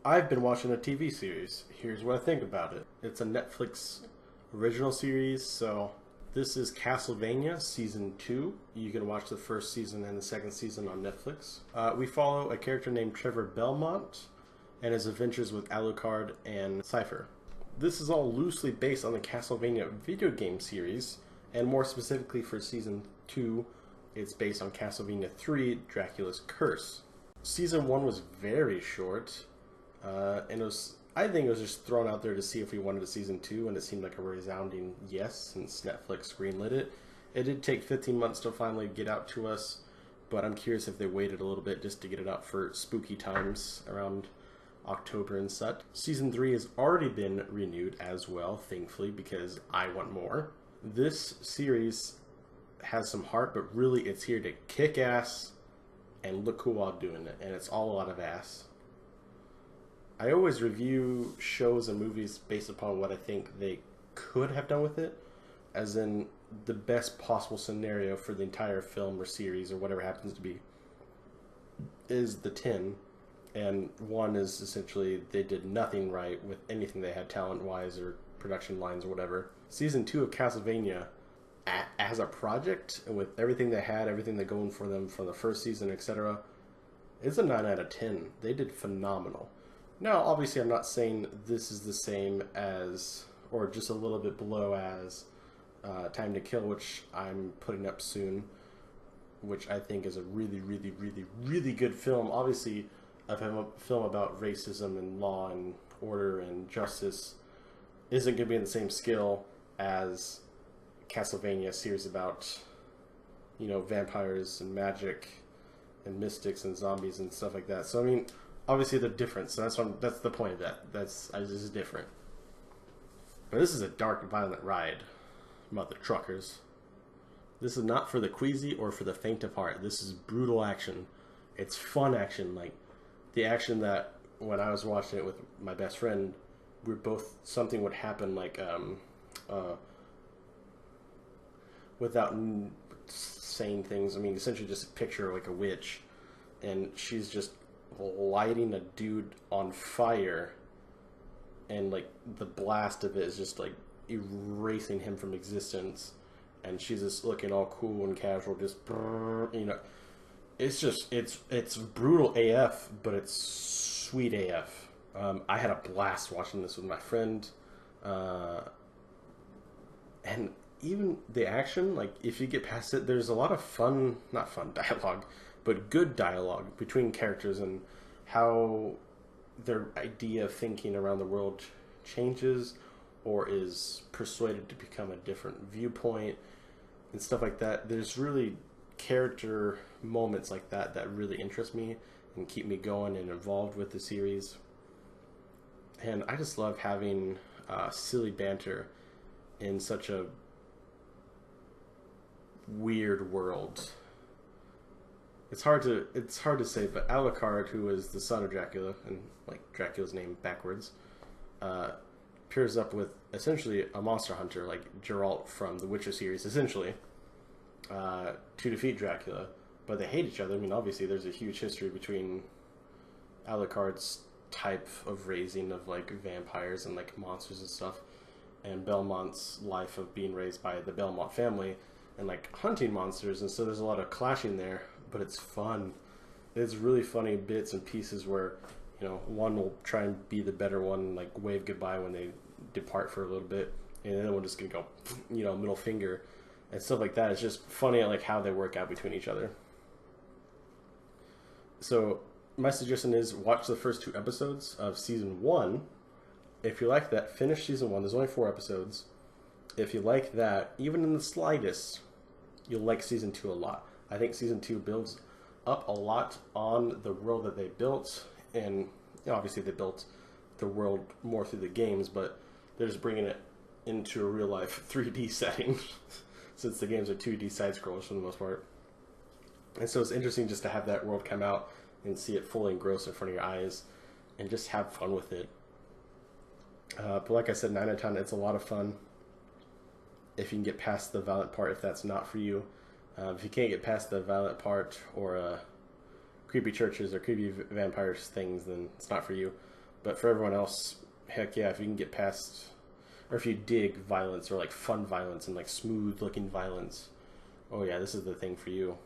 I've been watching a TV series. Here's what I think about it. It's a Netflix original series, so this is Castlevania Season 2. You can watch the first season and the second season on Netflix. We follow a character named Trevor Belmont and his adventures with Alucard and Cypher. This is all loosely based on the Castlevania video game series, and more specifically for Season 2, it's based on Castlevania 3, Dracula's Curse. Season 1 was very short. And I think it was just thrown out there to see if we wanted a season 2, and it seemed like a resounding yes since Netflix greenlit it. It did take 15 months to finally get out to us, but I'm curious if they waited a little bit just to get it out for spooky times around October and such. Season 3 has already been renewed as well, thankfully, because I want more. This series has some heart, but really it's here to kick ass and look cool while doing it, and it's all a lot of ass. I always review shows and movies based upon what I think they could have done with it, as in the best possible scenario for the entire film or series or whatever happens to be is the 10, and 1 is essentially they did nothing right with anything they had talent-wise or production lines or whatever. Season 2 of Castlevania, as a project, and with everything they had, everything they're going for them from the first season, etc., it's a 9 out of 10. They did phenomenal. Now, obviously, I'm not saying this is the same as, or just a little bit below as, Time to Kill, which I'm putting up soon, which I think is a really, really, really, really good film. Obviously, a film about racism and law and order and justice isn't going to be in the same scale as Castlevania, a series about, vampires and magic and mystics and zombies and stuff like that. So, I mean, obviously they're different, so that's the point of that. This is different. But this is a dark and violent ride, mother truckers. This is not for the queasy or for the faint of heart. This is brutal action. It's fun action, like the action that when I was watching it with my best friend, something would happen like without saying things. I mean, essentially just picture like a witch, and she's just lighting a dude on fire, and like the blast of it is just like erasing him from existence, and she's just looking all cool and casual, just it's brutal AF, but it's sweet AF. I had a blast watching this with my friend, and even the action, like if you get past it, there's a lot of not fun dialogue, but good dialogue between characters and how their idea of thinking around the world changes or is persuaded to become a different viewpoint and stuff like that. There's really character moments like that that really interest me and keep me going and involved with the series. And I just love having silly banter in such a weird world. It's hard to say, but Alucard, who is the son of Dracula, and like Dracula's name backwards, pairs up with essentially a monster hunter like Geralt from the Witcher series, essentially, to defeat Dracula. But they hate each other. I mean, obviously, there's a huge history between Alucard's type of raising of like vampires and like monsters and stuff, and Belmont's life of being raised by the Belmont family and like hunting monsters, and so there's a lot of clashing there. But it's fun. It's really funny bits and pieces where, one will try and be the better one, like wave goodbye when they depart for a little bit, and the other one just gonna go, middle finger, and stuff like that. It's just funny, like how they work out between each other. So my suggestion is watch the first 2 episodes of season 1. If you like that, finish season 1. There's only 4 episodes. If you like that, even in the slightest, you'll like season 2 a lot. I think season 2 builds up a lot on the world that they built, and obviously they built the world more through the games, but they're just bringing it into a real life 3D setting since the games are 2D side scrollers for the most part. And so it's interesting just to have that world come out and see it fully engrossed in front of your eyes and just have fun with it. But like I said, 9 out of 10, it's a lot of fun if you can get past the violent part, if that's not for you. If you can't get past the violent part or creepy churches or creepy vampires things, then it's not for you. But for everyone else, heck yeah, if you can get past, or if you dig violence or like fun violence and like smooth looking violence, oh yeah, this is the thing for you.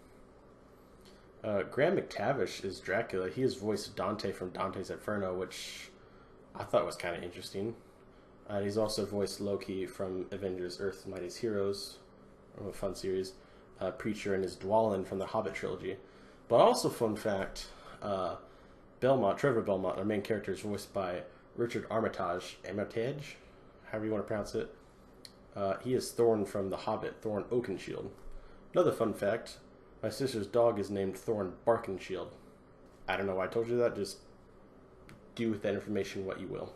Graham McTavish is Dracula. He has voiced Dante from Dante's Inferno, which I thought was kind of interesting. He's also voiced Loki from Avengers Earth's Mightiest Heroes, a fun series. Preacher and his Dwalin from the Hobbit trilogy. But also, fun fact, Trevor Belmont, our main character, is voiced by Richard Armitage, however you want to pronounce it. He is Thorn from The Hobbit, Thorn Oakenshield. Another fun fact, my sister's dog is named Thorn Barkenshield. I don't know why I told you that, just do with that information what you will.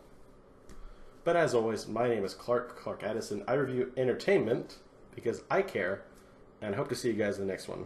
But as always, my name is Clark Addison. I review entertainment because I care, and I hope to see you guys in the next one.